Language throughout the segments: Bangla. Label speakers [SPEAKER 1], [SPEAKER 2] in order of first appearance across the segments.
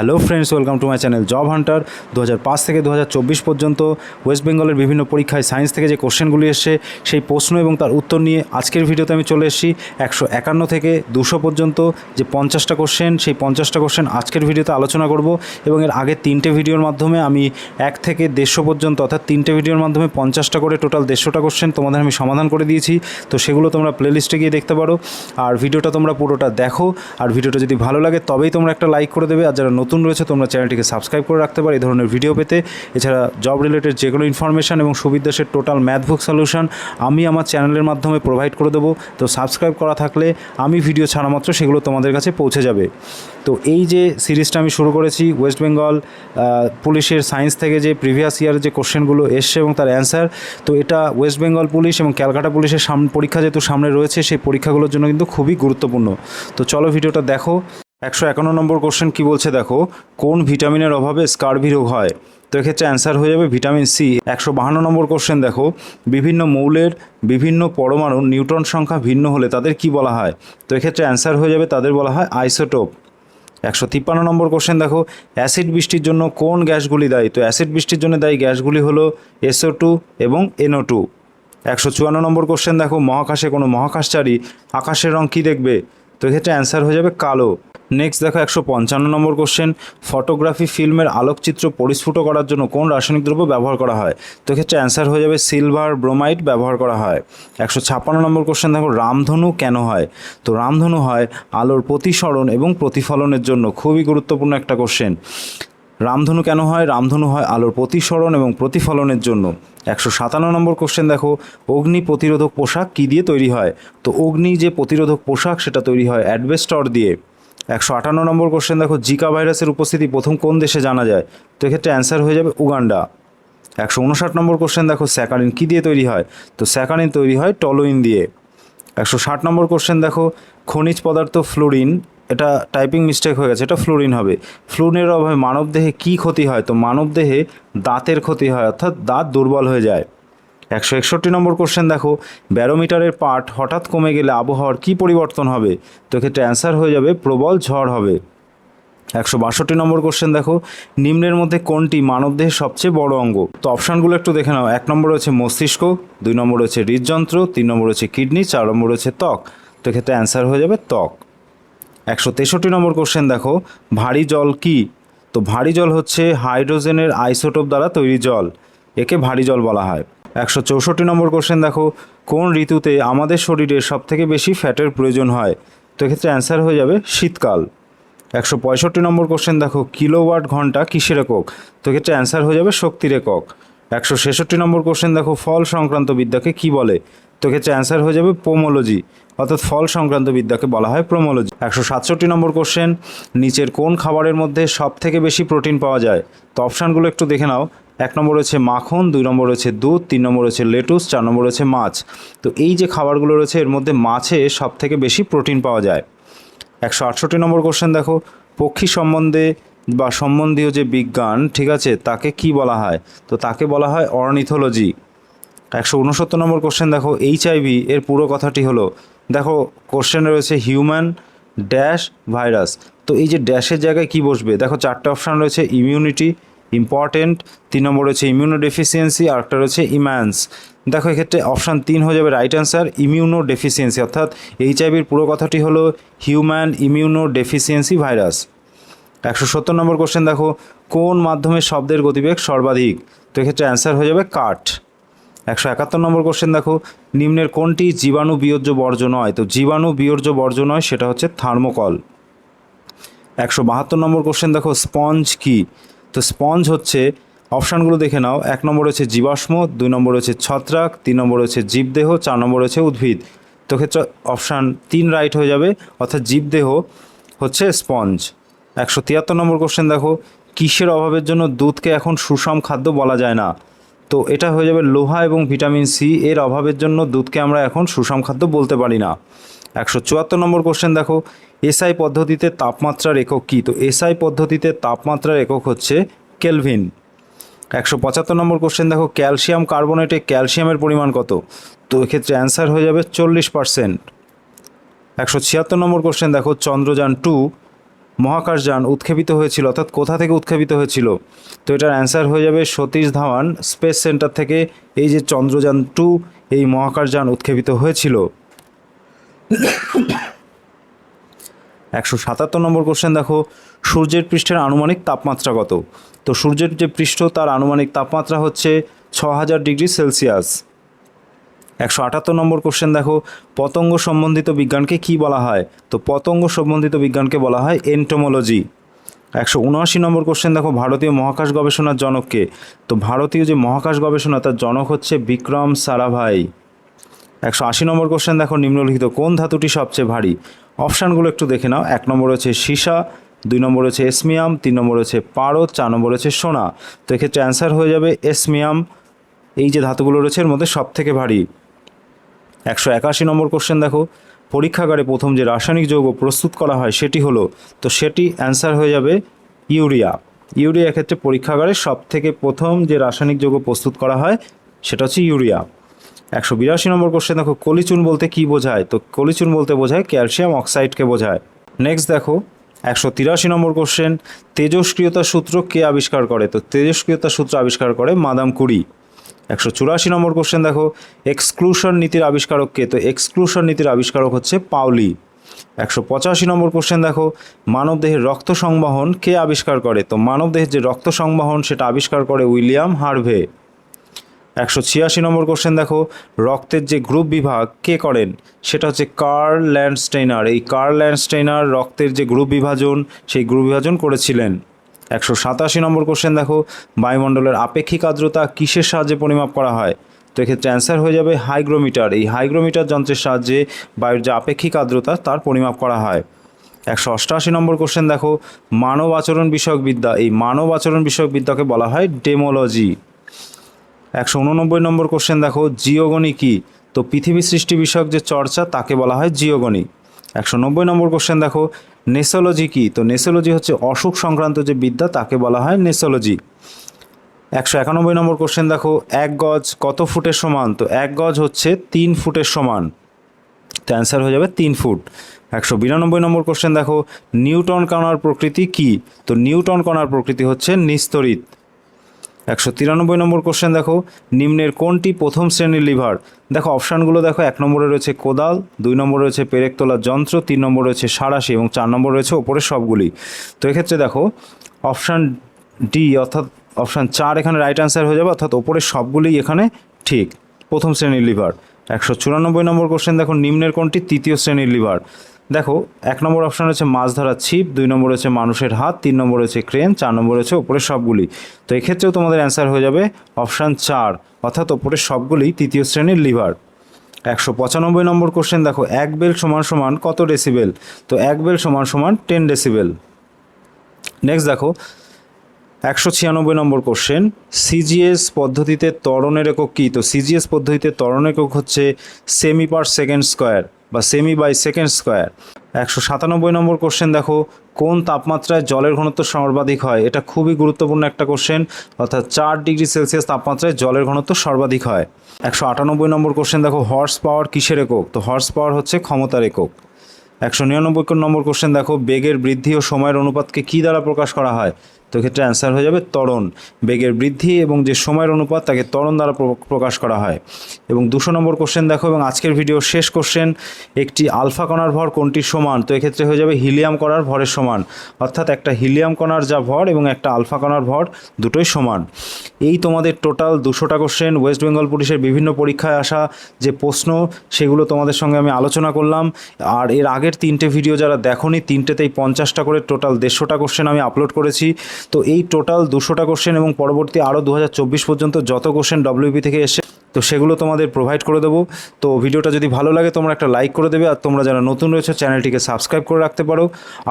[SPEAKER 1] Hello friends, welcome to my channel job Hunter. 2005 থেকে 2024 পর্যন্ত ওয়েস্ট বেঙ্গলের বিভিন্ন পরীক্ষায় সায়েন্স থেকে যে কোশ্চেনগুলি এসছে সেই প্রশ্ন এবং তার উত্তর নিয়ে আজকের ভিডিওতে আমি চলে এসেছি। 151 থেকে 200 পর্যন্ত যে 50টা কোশ্চেন, সেই 50টা কোশ্চেন আজকের ভিডিওতে আলোচনা করব এবং এর আগে 3টে ভিডিওর মাধ্যমে আমি 1 থেকে 150 পর্যন্ত অর্থাৎ 3টে ভিডিওর মাধ্যমে 50টা করে টোটাল 150টা কোশ্চেন তোমাদের আমি সমাধান করে দিয়েছি। তো সেগুলো তোমরা প্লেলিস্টে গিয়ে দেখতে পারো। আর ভিডিওটা তোমরা পুরোটা দেখো, আর ভিডিওটা যদি ভালো লাগে তবেই তোমরা একটা লাইক করে দেবে। আর যারা নতুন রয়েছে তোমরা চ্যানেলটিকে সাবস্ক্রাইব করে রাখতে পারো এই ধরনের ভিডিও পেতে। এছাড়া জব রিলেটেড যে কোনো ইনফরমেশান এবং সুবিদ্যাসের টোটাল ম্যাথ বুক সলিউশন আমি আমার চ্যানেলের মাধ্যমে প্রোভাইড করে দেবো। তো সাবস্ক্রাইব করা থাকলে আমি ভিডিও ছাড়া মাত্র সেগুলো তোমাদের কাছে পৌঁছে যাবে। তো এই যে সিরিজটা আমি শুরু করেছি ওয়েস্ট বেঙ্গল পুলিশের সায়েন্স থেকে যে প্রিভিয়াস ইয়ারের যে কোশ্চেনগুলো এসছে এবং তার অ্যান্সার, তো এটা ওয়েস্ট বেঙ্গল পুলিশ এবং ক্যালকাটা পুলিশের পরীক্ষা যেহেতু সামনে রয়েছে, সেই পরীক্ষাগুলোর জন্য কিন্তু খুবই গুরুত্বপূর্ণ। তো চলো ভিডিওটা দেখো। 151 নম্বর কোশ্চেন কী বলছে দেখো, কোন ভিটামিনের অভাবে স্কারভি রোগ হয়? তো এক্ষেত্রে অ্যান্সার হয়ে যাবে ভিটামিন সি। 152 নম্বর কোশ্চেন দেখো, বিভিন্ন মৌলের বিভিন্ন পরমাণুর নিউট্রন সংখ্যা ভিন্ন হলে তাদের কি বলা হয়? তো এক্ষেত্রে অ্যান্সার হয়ে যাবে তাদের বলা হয় আইসোটোপ। 153 নম্বর কোশ্চেন দেখো, অ্যাসিড বৃষ্টির জন্য কোন গ্যাসগুলি দায়ী? তো অ্যাসিড বৃষ্টির জন্য দায়ী গ্যাসগুলি হলো SO2 এবং NO2। 154 নম্বর কোশ্চেন দেখো, মহাকাশে কোনো মহাকাশচারী আকাশের রং কী দেখবে? তো এক্ষেত্রে অ্যান্সার হয়ে যাবে কালো। নেক্সট দেখো 155 নম্বর কোশ্চেন, ফটোগ্রাফি ফিল্মের আলোকচিত্র পরিস্ফুট করার জন্য কোন রাসায়নিক দ্রব্য ব্যবহার করা হয়? তো এক্ষেত্রে অ্যান্সার হয়ে যাবে সিলভার ব্রোমাইড ব্যবহার করা হয়। 156 নম্বর কোশ্চেন দেখো, রামধনু কেন হয়? তো রামধনু হয় আলোর প্রতিসরণ এবং প্রতিফলনের জন্য। খুবই গুরুত্বপূর্ণ একটা কোশ্চেন। রামধনু কেন হয়? রামধনু হয় আলোর প্রতিসরণ এবং প্রতিফলনের জন্য। 157 নম্বর কোশ্চেন দেখো, অগ্নি প্রতিরোধক পোশাক কী দিয়ে তৈরি হয়? তো অগ্নি যে প্রতিরোধক পোশাক সেটা তৈরি হয় অ্যাডবেস্টর দিয়ে। 158 নম্বর কোশ্চেন দেখো, জিকা ভাইরাসের উপস্থিতি প্রথম কোন দেশে জানা যায়? তো এক্ষেত্রে অ্যান্সার হয়ে যাবে উগান্ডা। 159 নম্বর কোশ্চেন দেখো, স্যাকারিন কী দিয়ে তৈরি হয়? তো স্যাকারিন তৈরি হয় টলোইন দিয়ে। 160 নম্বর কোশ্চেন দেখো, খনিজ পদার্থ ফ্লোরিন, এটা টাইপিং মিস্টেক হয়ে গেছে, এটা ফ্লোরিন হবে। ফ্লোরিনের অভাবে মানবদেহে কী ক্ষতি হয়? তো মানবদেহে দাঁতের ক্ষতি হয়, অর্থাৎ দাঁত দুর্বল হয়ে যায়। 161 নম্বর কোশ্চেন দেখো, ব্যারোমিটারের পাঠ হঠাৎ কমে গেলে আবহাওয়ার কী পরিবর্তন হবে? তো এক্ষেত্রে অ্যান্সার হয়ে যাবে প্রবল ঝড় হবে। 162 নম্বর কোশ্চেন দেখো, নিম্নের মধ্যে কোনটি মানবদেহের সবচেয়ে বড় অঙ্গ? তো অপশানগুলো একটু দেখে নাও। 1 নম্বর হচ্ছে মস্তিষ্ক, 2 নম্বর হচ্ছে হৃদযন্ত্র, 3 নম্বর হচ্ছে কিডনি, 4 নম্বর হচ্ছে ত্বক। তো এক্ষেত্রে অ্যান্সার হয়ে যাবে ত্বক। 163 নম্বর কোশ্চেন দেখো, ভারী জল কি? তো ভারী জল হচ্ছে হাইড্রোজেনের আইসোটোপ দ্বারা তৈরি জল, একে ভারী জল বলা হয়। 164 নম্বর কোশ্চেন দেখো, কোন ঋতুতে আমাদের শরীরে সবথেকে বেশি ফ্যাটের প্রয়োজন হয়? তো এক্ষেত্রে অ্যান্সার হয়ে যাবে শীতকাল। 165 নম্বর কোশ্চেন দেখো, কিলোওয়াট ঘন্টা কিসের একক? তো এক্ষেত্রে অ্যান্সার হয়ে যাবে শক্তির একক। 166 নম্বর কোশ্চেন দেখো, ফল সংক্রান্ত বিদ্যাকে কি বলে? তো এক্ষেত্রে অ্যান্সার হয়ে যাবে পোমোলজি, অর্থাৎ ফল সংক্রান্ত বিদ্যাকে বলা হয় পোমোলজি। 167 নম্বর কোশ্চেন, নিচের কোন খাবারের মধ্যে সব থেকে বেশি প্রোটিন পাওয়া যায়? তো অপশানগুলো একটু দেখে নাও। 1 নম্বর রয়েছে মাখন, 2 নম্বর রয়েছে দুধ, 3 নম্বর রয়েছে লেটুস, 4 নম্বর রয়েছে মাছ। তো এই যে খাবারগুলো রয়েছে এর মধ্যে মাছে সব থেকে বেশি প্রোটিন পাওয়া যায়। 168 নম্বর কোশ্চেন দেখো, পক্ষী সম্বন্ধে বা সম্বন্ধীয় যে বিজ্ঞান, ঠিক আছে, তাকে কি বলা হয়? তো তাকে বলা হয় অর্নিথোলজি। 169 নম্বর কোশ্চেন দেখো, HIV এর পুরো কথাটি হলো, দেখো কোশ্চেনে রয়েছে হিউম্যান ড্যাশ ভাইরাস। তো এই যে ড্যাশের জায়গায় কি বসবে? দেখো 4টে অপশান রয়েছে, ইমিউনিটি, ইম্পর্টেন্ট, 3 নম্বর রয়েছে ইমিউনো ডেফিসিয়েন্সি, আর একটা রয়েছে ইম্যান্স। দেখো এক্ষেত্রে অপশান 3 হয়ে যাবে রাইট অ্যান্সার, ইমিউনো ডেফিসিয়েন্সি, অর্থাৎ HIVর পুরো কথাটি হলো হিউম্যান ইমিউনো ডেফিসিয়েন্সি ভাইরাস। 170 নম্বর কোশ্চেন দেখো, কোন মাধ্যমে শব্দের গতিবেগ সর্বাধিক? তো এক্ষেত্রে অ্যান্সার হয়ে যাবে কাঠ। 171 নম্বর কোশ্চেন দেখো, নিম্নের কোনটি জীবাণু বিয়োজ্য বর্জ্য নয়? তো জীবাণু বিয়োজ্য বর্জ্য নয়, সেটা হচ্ছে থার্মোকল। 172 নম্বর কোশ্চেন দেখো, স্পঞ্জ কি? তো স্পঞ্জ হচ্ছে, অপশানগুলো দেখে নাও। 1 নম্বর হচ্ছে জীবাশ্ম, 2 নম্বর হচ্ছে ছত্রাক, 3 নম্বর হচ্ছে জীবদেহ, 4 নম্বর হচ্ছে উদ্ভিদ। তো ক্ষেত্রে অপশান 3 রাইট হয়ে যাবে, অর্থাৎ জীবদেহ হচ্ছে স্পঞ্জ। 173 নম্বর কোশ্চেন দেখো, কিসের অভাবের জন্য দুধকে এখন সুষম খাদ্য বলা যায় না? তো এটা হয়ে যাবে লোহা এবং ভিটামিন সি এর অভাবের জন্য দুধকে আমরা এখন সুষম খাদ্য বলতে পারি না। 174 নম্বর কোশ্চেন দেখো, SI পদ্ধতিতে তাপমাত্রার একক কী? তো SI পদ্ধতিতে তাপমাত্রার একক হচ্ছে কেলভিন। 175 নম্বর কোশ্চেন দেখো, ক্যালসিয়াম কার্বনেটে ক্যালসিয়ামের পরিমাণ কত? তো এক্ষেত্রে অ্যান্সার হয়ে যাবে 40%। 176 নম্বর কোশ্চেন দেখো, চন্দ্রযান 2 মহাকাশযান উৎক্ষেপিত হয়েছিল, অর্থাৎ কোথা থেকে উৎক্ষেপিত হয়েছিল? তো এটার অ্যান্সার হয়ে যাবে সতীশ ধাওয়ান স্পেস সেন্টার থেকে এই যে চন্দ্রযান-2 এই মহাকাশযান উৎক্ষেপিত হয়েছিল। 177 নম্বর কোশ্চেন দেখো, সূর্যের পৃষ্ঠের আনুমানিক তাপমাত্রা কত? তো সূর্যের যে পৃষ্ঠ তার আনুমানিক তাপমাত্রা হচ্ছে 6000 ডিগ্রি সেলসিয়াস। 178 নম্বর কোশ্চেন দেখো, পতঙ্গ সম্বন্ধিত বিজ্ঞানকে কি বলা হয়? তো পতঙ্গ সম্বন্ধিত বিজ্ঞানকে বলা হয় এন্টোমোলজি। 179 নম্বর কোশ্চেন দেখো, ভারতীয় মহাকাশ গবেষণার জনককে? তো ভারতীয় যে মহাকাশ গবেষণা তার জনক হচ্ছে বিক্রম সারাভাই। 180 নম্বর কোশ্চেন দেখো, নিম্নলিখিত কোন ধাতুটি সবচেয়ে ভারী? অপশানগুলো একটু দেখে নাও। 1 নম্বর হচ্ছে সীসা, 2 নম্বর হচ্ছে এসমিয়াম, 3 নম্বর হচ্ছে পারদ, 4 নম্বর হচ্ছে সোনা। তো এক্ষেত্রে অ্যান্সার হয়ে যাবে এসমিয়াম। এই যে ধাতুগুলো রয়েছে এর মধ্যে সব থেকে ভারী। 181 নম্বর কোশ্চেন দেখো, পরীক্ষাগারে প্রথম যে রাসায়নিক যৌগ প্রস্তুত করা হয় সেটি হলো? তো সেটি অ্যান্সার হয়ে যাবে ইউরিয়া। ইউরিয়া ক্ষেত্রে পরীক্ষাগারে সব থেকে প্রথম যে রাসায়নিক যৌগ প্রস্তুত করা হয় সেটা হচ্ছে ইউরিয়া। 182 নম্বর কোশ্চেন দেখো, কলিচুন বলতে কি বোঝায়? তো কলিচুন বলতে বোঝায় ক্যালসিয়াম অক্সাইডকে বোঝায়। নেক্সট দেখো 183 নম্বর কোশ্চেন, তেজস্ক্রিয়তা সূত্র কে আবিষ্কার করে? তো তেজস্ক্রিয়তা সূত্র আবিষ্কার করে মাদাম কুরি। 184 নম্বর কোশ্চেন দেখো, এক্সক্লুশন নীতির আবিষ্কারক কে? তো এক্সক্লুশন নীতির আবিষ্কারক হচ্ছে পাউলি। 185 নম্বর কোশ্চেন দেখো, মানবদেহের রক্ত সংবহন কে আবিষ্কার করে? তো মানবদেহের যে রক্ত সংবহন সেটা আবিষ্কার করে উইলিয়াম হার্ভে। 186 নম্বর কোশ্চেন দেখো, রক্তের যে গ্রুপ বিভাগ কে করেন? সেটা হচ্ছে কার্ল ল্যান্ডস্টেইনার। এই কার্ল ল্যান্ডস্টেইনার রক্তের যে গ্রুপ বিভাজন সেই গ্রুপ বিভাজন করেছিলেন। 187 নম্বর কোশ্চেন দেখো, বায়ুমণ্ডলের আপেক্ষিক আর্দ্রতা কিসের সাহায্যে পরিমাপ করা হয়? তো এক্ষেত্রে অ্যান্সার হয়ে যাবে হাইগ্রোমিটার। এই হাইগ্রোমিটার যন্ত্রের সাহায্যে বায়ুর যে আপেক্ষিক আর্দ্রতা তার পরিমাপ করা হয়। 188 নম্বর কোশ্চেন দেখো, মানব আচরণ বিষয়ক বিদ্যা। এই মানব আচরণ বিষয়ক বিদ্যাকে বলা হয় ডেমোলজি। 189 নম্বর কোশ্চেন দেখো, জিওগণি কি? তো পৃথিবী সৃষ্টি বিষয়ক যে চর্চা তাকে বলা হয় জিওগণি। 190 নম্বর কোশ্চেন দেখো, নেসোলজি কি? তো নেসোলজি হচ্ছে অসুখ সংক্রান্ত যে বিদ্যা তাকে বলা হয় নেসোলজি। 191 নম্বর কোশ্চেন দেখো, 1 গজ কত ফুটের সমান? তো 1 গজ হচ্ছে 3 ফুটের সমান। তো অ্যান্সার হয়ে যাবে 3 ফুট। 192 নম্বর কোশ্চেন দেখো, নিউটন কণার প্রকৃতি কি? তো নিউটন কণার প্রকৃতি হচ্ছে নিস্তড়িত। 193 নম্বর কোশ্চেন দেখো, নিম্নের কোনটি প্রথম শ্রেণীর লিভার? দেখো অপশানগুলো দেখো, 1 নম্বরে রয়েছে কোদাল, 2 নম্বরে রয়েছে পেরেক তোলার যন্ত্র, 3 নম্বর রয়েছে সাঁড়াশি এবং 4 নম্বর রয়েছে ওপরের সবগুলি। তো এক্ষেত্রে দেখো অপশান ডি অর্থাৎ অপশান 4 এখানে রাইট অ্যান্সার হয়ে যাবে, অর্থাৎ ওপরের সবগুলি এখানে ঠিক, প্রথম শ্রেণীর লিভার। 194 নম্বর কোশ্চেন দেখো, নিম্নের কোনটি তৃতীয় শ্রেণীর লিভার? দেখো 1 নম্বর অপশান হচ্ছে মাছ ধরার ছিপ, 2 নম্বর হচ্ছে মানুষের হাত, 3 নম্বর হচ্ছে ক্রেন, 4 নম্বর হচ্ছে ওপরের সবগুলি। তো এক্ষেত্রেও তোমাদের অ্যান্সার হয়ে যাবে অপশান 4, অর্থাৎ ওপরের সবগুলি তৃতীয় শ্রেণীর লিভার। 195 নম্বর কোশ্চেন দেখো, 1 বেল সমান সমান কত ডেসিবেল? তো 1 বেল সমান সমান 10 ডেসিবেল। নেক্সট দেখো 196 নম্বর কোশ্চেন, সিজিএস পদ্ধতিতে ত্বরণের একক কী? তো সিজিএস পদ্ধতিতে ত্বরণের একক হচ্ছে সেমি পার সেকেন্ড স্কোয়ার বা সেমি বাই সেকেন্ড স্কোয়ার। 197 নম্বর কোশ্চেন দেখো, কোন তাপমাত্রায় জলের ঘনত্ব সর্বাধিক হয়? এটা খুবই গুরুত্বপূর্ণ একটা কোশ্চেন, অর্থাৎ 4 ডিগ্রি সেলসিয়াস তাপমাত্রায় জলের ঘনত্ব সর্বাধিক হয়। 198 নম্বর কোশ্চেন দেখো, হর্স পাওয়ার কিসের একক? তো হর্স পাওয়ার হচ্ছে ক্ষমতার একক। 199 নম্বর কোশ্চেন দেখো, বেগের বৃদ্ধি ও সময়ের অনুপাতকে কী দ্বারা প্রকাশ করা হয়? তো এক্ষেত্রে অ্যান্সার হয়ে যাবে ত্বরণ। বেগের বৃদ্ধি এবং যে সময়ের অনুপাত তাকে ত্বরণ দ্বারা প্রকাশ করা হয়। এবং 200 নম্বর কোশ্চেন দেখো, এবং আজকের ভিডিওর শেষ কোশ্চেন, একটি আলফা কণার ভর কোনটির সমান? তো এক্ষেত্রে হয়ে যাবে হিলিয়াম কণার ভরের সমান, অর্থাৎ একটা হিলিয়াম কণার যা ভর এবং একটা আলফা কণার ভর দুটোই সমান। এই তোমাদের টোটাল 200টা কোশ্চেন ওয়েস্ট বেঙ্গল পুলিশের বিভিন্ন পরীক্ষায় আসা যে প্রশ্ন সেগুলো তোমাদের সঙ্গে আমি আলোচনা করলাম। আর এর আগের 3টে ভিডিও যারা দেখোনি, 3টেতেই 50টা করে টোটাল 150টা কোশ্চেন আমি আপলোড করেছি। তো এই টোটাল 200টা কোশ্চেন এবং পরবর্তী আরও 2024 পর্যন্ত যত কোশ্চেন ডব্লিউপি থেকে এসে তো সেগুলো তোমাদের প্রোভাইড করে দেবো। তো ভিডিওটা যদি ভালো লাগে তোমরা একটা লাইক করে দেবে, আর তোমরা যারা নতুন রয়েছে চ্যানেলটিকে সাবস্ক্রাইব করে রাখতে পারো।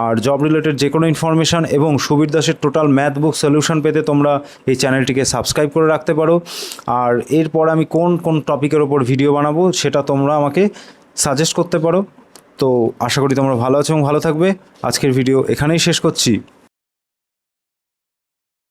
[SPEAKER 1] আর জব রিলেটেড যে কোনো ইনফরমেশান এবং সুবীর দাসের টোটাল ম্যাথ বুক সলিউশন পেতে তোমরা এই চ্যানেলটিকে সাবস্ক্রাইব করে রাখতে পারো। আর এরপর আমি কোন কোন টপিকের ওপর ভিডিও বানাবো সেটা তোমরা আমাকে সাজেস্ট করতে পারো। তো আশা করি তোমরা ভালো আছো এবং ভালো থাকবে। আজকের ভিডিও এখানেই শেষ করছি।